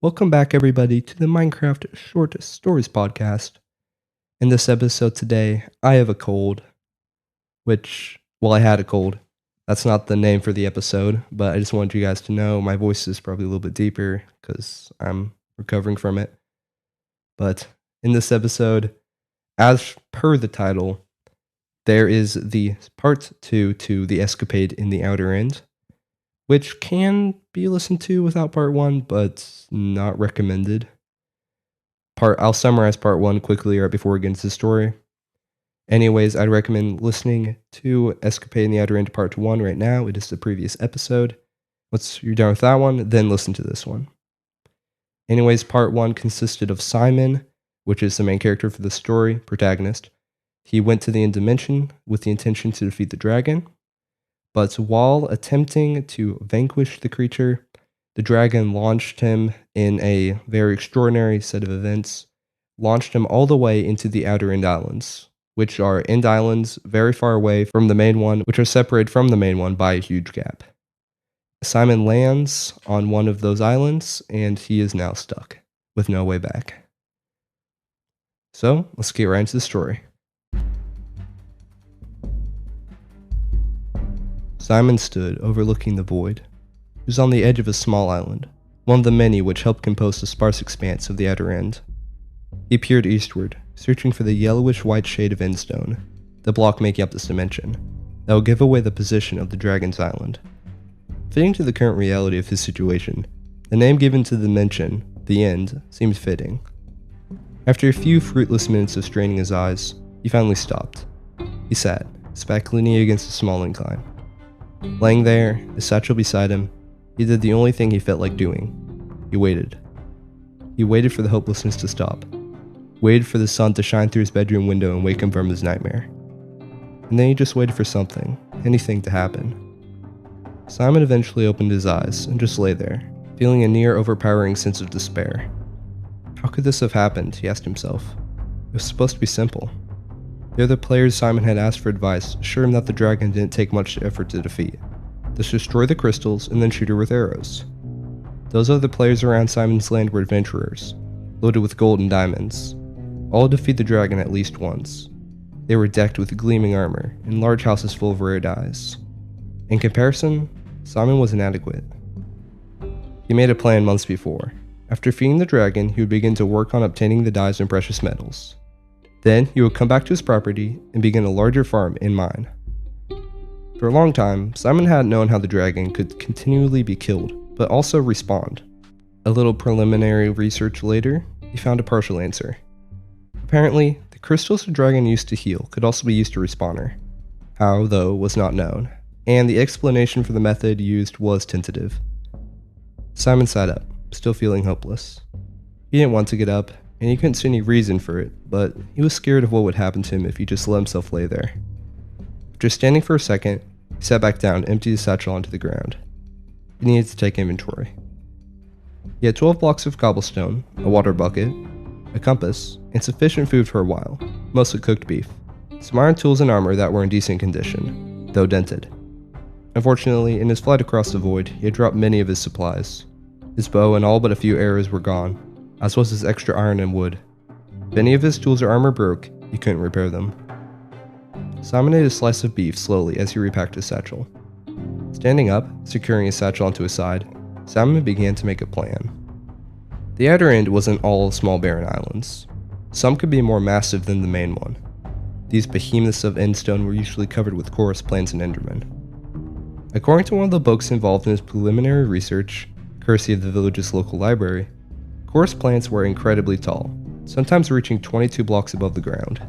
Welcome back, everybody, to the Minecraft Short Stories podcast. In this episode today, I have a cold, I had a cold. That's not the name for the episode, but I just wanted you guys to know my voice is probably a little bit deeper because I'm recovering from it. But in this episode, as per the title, there is the part 2 to the Escapade in the Outer End, which can be listened to without part 1, but not recommended. I'll summarize part 1 quickly right before we get into the story. Anyways, I'd recommend listening to Escapade in the Outer End part 1 right now. It is the previous episode. Once you're done with that one, then listen to this one. Anyways, part 1 consisted of Simon, which is the main character for the story, protagonist. He went to the end dimension with the intention to defeat the dragon. But while attempting to vanquish the creature, the dragon launched him in a very extraordinary set of events, launched him all the way into the Outer End Islands, which are end islands very far away from the main one, which are separated from the main one by a huge gap. Simon lands on one of those islands, and he is now stuck with no way back. So, let's get right into the story. Simon stood overlooking the void. He was on the edge of a small island, one of the many which helped compose the sparse expanse of the Outer End. He peered eastward, searching for the yellowish-white shade of endstone, the block making up this dimension, that would give away the position of the Dragon's Island. Fitting to the current reality of his situation, the name given to the dimension, the End, seemed fitting. After a few fruitless minutes of straining his eyes, he finally stopped. He sat, his back leaning against a small incline. Laying there, his satchel beside him, he did the only thing he felt like doing. He waited. He waited for the hopelessness to stop. Waited for the sun to shine through his bedroom window and wake him from his nightmare. And then he just waited for something, anything to happen. Simon eventually opened his eyes and just lay there, feeling a near overpowering sense of despair. How could this have happened, he asked himself. It was supposed to be simple. The other players Simon had asked for advice assured him that the dragon didn't take much effort to defeat. Just destroy the crystals and then shoot her with arrows. Those other players around Simon's land were adventurers, loaded with gold and diamonds. All defeat the dragon at least once. They were decked with gleaming armor and large houses full of rare dyes. In comparison, Simon was inadequate. He made a plan months before. After feeding the dragon, he would begin to work on obtaining the dyes and precious metals. Then he would come back to his property and begin a larger farm and mine. For a long time, Simon hadn't known how the dragon could continually be killed, but also respawn. A little preliminary research later, he found a partial answer. Apparently, the crystals the dragon used to heal could also be used to respawn her. How, though, was not known, and the explanation for the method used was tentative. Simon sat up, still feeling hopeless. He didn't want to get up, and he couldn't see any reason for it, but he was scared of what would happen to him if he just let himself lay there. After standing for a second, he sat back down and emptied his satchel onto the ground. He needed to take inventory. He had 12 blocks of cobblestone, a water bucket, a compass, and sufficient food for a while, mostly cooked beef, some iron tools and armor that were in decent condition, though dented. Unfortunately, in his flight across the void, he had dropped many of his supplies. His bow and all but a few arrows were gone, as was his extra iron and wood. If any of his tools or armor broke, he couldn't repair them. Simon ate a slice of beef slowly as he repacked his satchel. Standing up, securing his satchel onto his side, Simon began to make a plan. The Outer End wasn't all small barren islands. Some could be more massive than the main one. These behemoths of endstone were usually covered with chorus plants and endermen. According to one of the books involved in his preliminary research, courtesy of the village's local library, chorus plants were incredibly tall, sometimes reaching 22 blocks above the ground.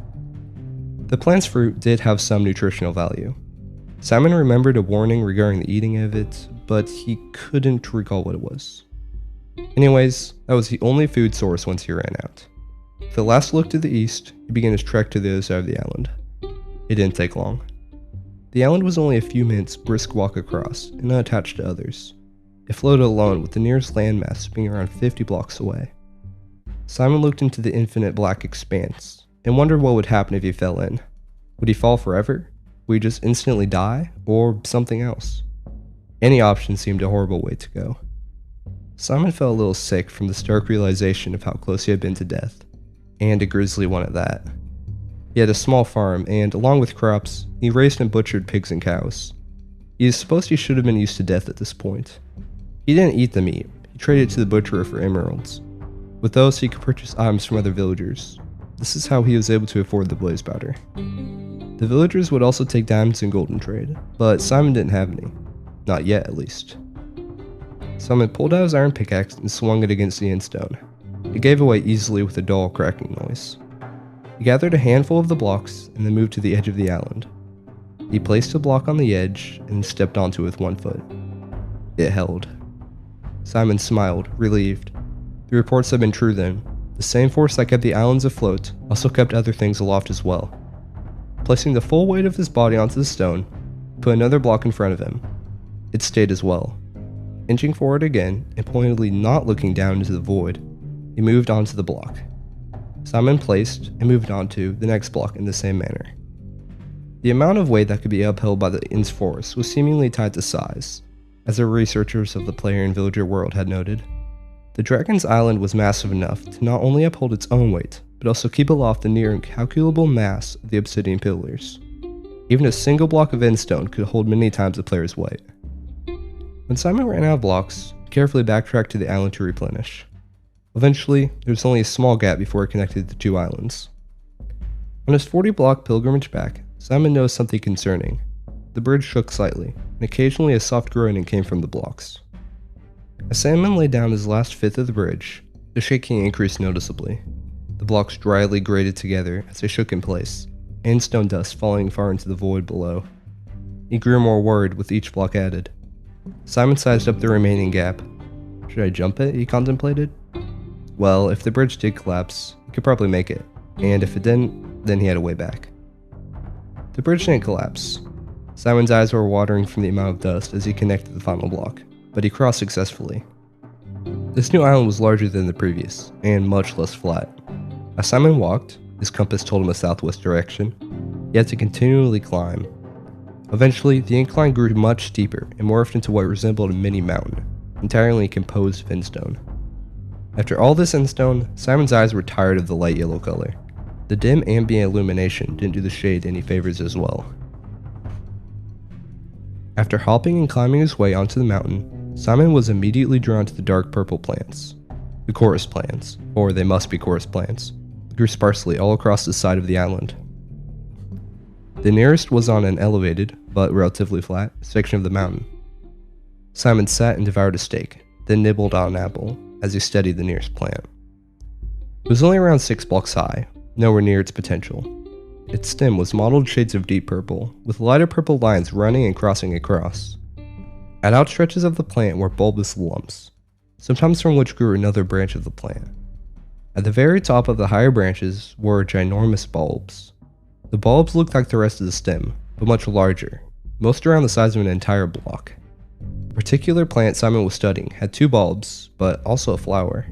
The plant's fruit did have some nutritional value. Simon remembered a warning regarding the eating of it, but he couldn't recall what it was. Anyways, that was the only food source once he ran out. With a last look to the east, he began his trek to the other side of the island. It didn't take long. The island was only a few minutes' brisk walk across, and unattached to others. It floated alone, with the nearest landmass being around 50 blocks away. Simon looked into the infinite black expanse, and wondered what would happen if he fell in. Would he fall forever? Would he just instantly die? Or something else? Any option seemed a horrible way to go. Simon felt a little sick from the stark realization of how close he had been to death, and a grisly one at that. He had a small farm, and along with crops, he raised and butchered pigs and cows. He supposed he should have been used to death at this point. He didn't eat the meat, he traded it to the butcherer for emeralds. With those, he could purchase items from other villagers. This is how he was able to afford the blaze powder. The villagers would also take diamonds and gold in trade, but Simon didn't have any. Not yet, at least. Simon pulled out his iron pickaxe and swung it against the endstone. It gave away easily with a dull cracking noise. He gathered a handful of the blocks and then moved to the edge of the island. He placed a block on the edge and stepped onto it with one foot. It held. Simon smiled, relieved. The reports had been true then. The same force that kept the islands afloat also kept other things aloft as well. Placing the full weight of his body onto the stone, he put another block in front of him. It stayed as well. Inching forward again, and pointedly not looking down into the void, he moved onto the block. Simon placed and moved onto the next block in the same manner. The amount of weight that could be upheld by the inn's force was seemingly tied to size, as the researchers of the player and villager world had noted. The Dragon's Island was massive enough to not only uphold its own weight, but also keep aloft the near incalculable mass of the obsidian pillars. Even a single block of endstone could hold many times the player's weight. When Simon ran out of blocks, he carefully backtracked to the island to replenish. Eventually, there was only a small gap before it connected the two islands. On his 40-block pilgrimage back, Simon noticed something concerning. The bridge shook slightly, and occasionally a soft groaning came from the blocks. As Simon laid down his last fifth of the bridge, the shaking increased noticeably. The blocks dryly grated together as they shook in place, and stone dust falling far into the void below. He grew more worried with each block added. Simon sized up the remaining gap. Should I jump it? He contemplated. Well, if the bridge did collapse, he could probably make it, and if it didn't, then he had a way back. The bridge didn't collapse. Simon's eyes were watering from the amount of dust as he connected the final block, but he crossed successfully. This new island was larger than the previous, and much less flat. As Simon walked, his compass told him a southwest direction. He had to continually climb. Eventually, the incline grew much steeper and morphed into what resembled a mini mountain, entirely composed of endstone. After all this endstone, Simon's eyes were tired of the light yellow color. The dim ambient illumination didn't do the shade any favors as well. After hopping and climbing his way onto the mountain, Simon was immediately drawn to the dark purple plants. The chorus plants, or they must be chorus plants, grew sparsely all across the side of the island. The nearest was on an elevated, but relatively flat, section of the mountain. Simon sat and devoured a steak, then nibbled on an apple, as he studied the nearest plant. It was only around 6 blocks high, nowhere near its potential. Its stem was mottled shades of deep purple, with lighter purple lines running and crossing across. At outstretches of the plant were bulbous lumps, sometimes from which grew another branch of the plant. At the very top of the higher branches were ginormous bulbs. The bulbs looked like the rest of the stem, but much larger, most around the size of an entire block. The particular plant Simon was studying had 2 bulbs, but also a flower.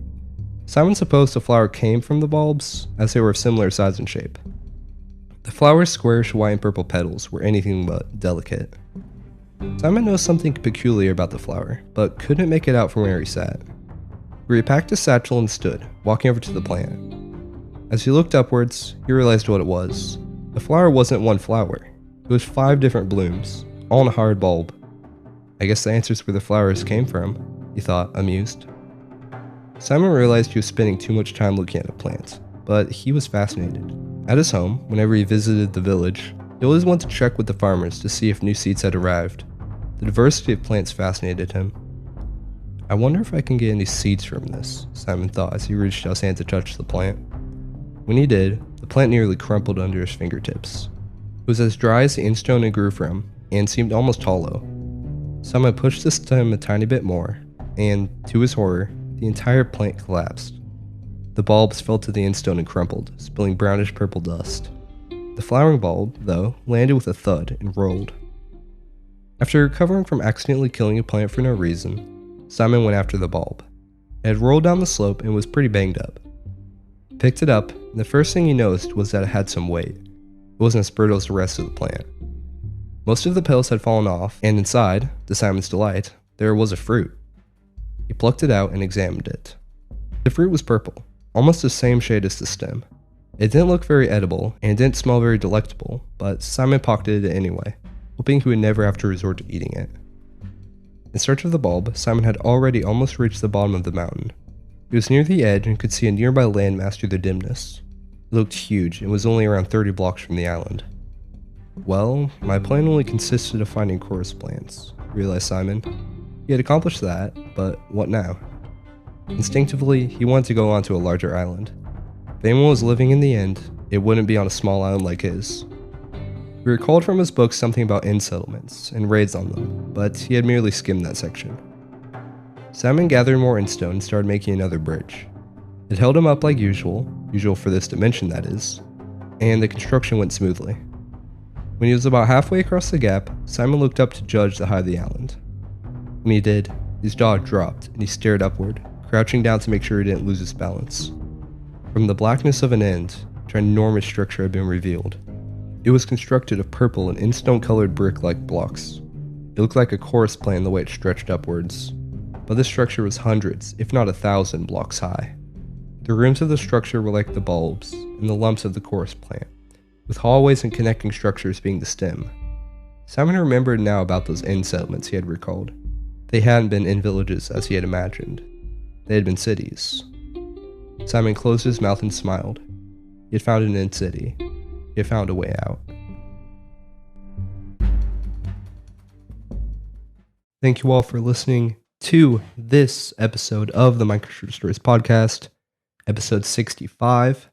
Simon supposed the flower came from the bulbs, as they were of similar size and shape. The flower's squarish white and purple petals were anything but delicate. Simon noticed something peculiar about the flower, but couldn't make it out from where he sat. He repacked his satchel and stood, walking over to the plant. As he looked upwards, he realized what it was. The flower wasn't one flower. It was 5 different blooms, all in a hard bulb. I guess the answer's where the flowers came from, he thought, amused. Simon realized he was spending too much time looking at the plants, but he was fascinated. At his home, whenever he visited the village, he always wanted to check with the farmers to see if new seeds had arrived. The diversity of plants fascinated him. I wonder if I can get any seeds from this, Simon thought as he reached out his hand to touch the plant. When he did, the plant nearly crumpled under his fingertips. It was as dry as the endstone it grew from, and seemed almost hollow. Simon pushed the stem a tiny bit more, and, to his horror, the entire plant collapsed. The bulbs fell to the endstone and crumpled, spilling brownish purple dust. The flowering bulb, though, landed with a thud and rolled. After recovering from accidentally killing a plant for no reason, Simon went after the bulb. It had rolled down the slope and was pretty banged up. He picked it up, and the first thing he noticed was that it had some weight. It wasn't as brittle as the rest of the plant. Most of the petals had fallen off, and inside, to Simon's delight, there was a fruit. He plucked it out and examined it. The fruit was purple, almost the same shade as the stem. It didn't look very edible and didn't smell very delectable, but Simon pocketed it anyway, hoping he would never have to resort to eating it. In search of the bulb, Simon had already almost reached the bottom of the mountain. He was near the edge and could see a nearby landmass through the dimness. It looked huge and was only around 30 blocks from the island. Well, my plan only consisted of finding chorus plants, realized Simon. He had accomplished that, but what now? Instinctively, he wanted to go onto a larger island. If anyone was living in the end, it wouldn't be on a small island like his. He recalled from his book something about end settlements and raids on them, but he had merely skimmed that section. Simon gathered more endstone and started making another bridge. It held him up like usual for this dimension that is, and the construction went smoothly. When he was about halfway across the gap, Simon looked up to judge the height of the island. When he did, his jaw dropped and he stared upward, crouching down to make sure he didn't lose his balance. From the blackness of an end, an enormous structure had been revealed. It was constructed of purple and endstone-colored brick-like blocks. It looked like a chorus plant the way it stretched upwards, but this structure was hundreds, if not 1,000 blocks high. The rooms of the structure were like the bulbs and the lumps of the chorus plant, with hallways and connecting structures being the stem. Simon remembered now about those end settlements he had recalled. They hadn't been inn villages as he had imagined. They had been cities. Simon closed his mouth and smiled. He had found an inn city. He had found a way out. Thank you all for listening to this episode of the Minecraft Stories podcast, episode 65.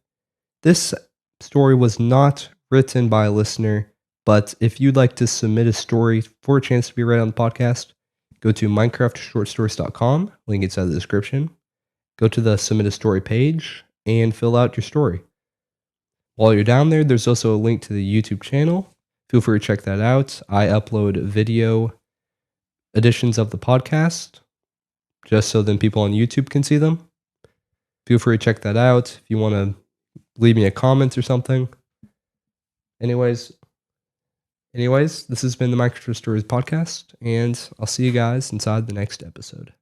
This story was not written by a listener, but if you'd like to submit a story for a chance to be read on the podcast, go to minecraftshortstories.com, link inside the description. Go to the submit a story page and fill out your story. While you're down there, there's also a link to the YouTube channel. Feel free to check that out. I upload video editions of the podcast, just so then people on YouTube can see them. Feel free to check that out if you want to leave me a comment or something. Anyways, this has been the Minecraft Stories podcast, and I'll see you guys inside the next episode.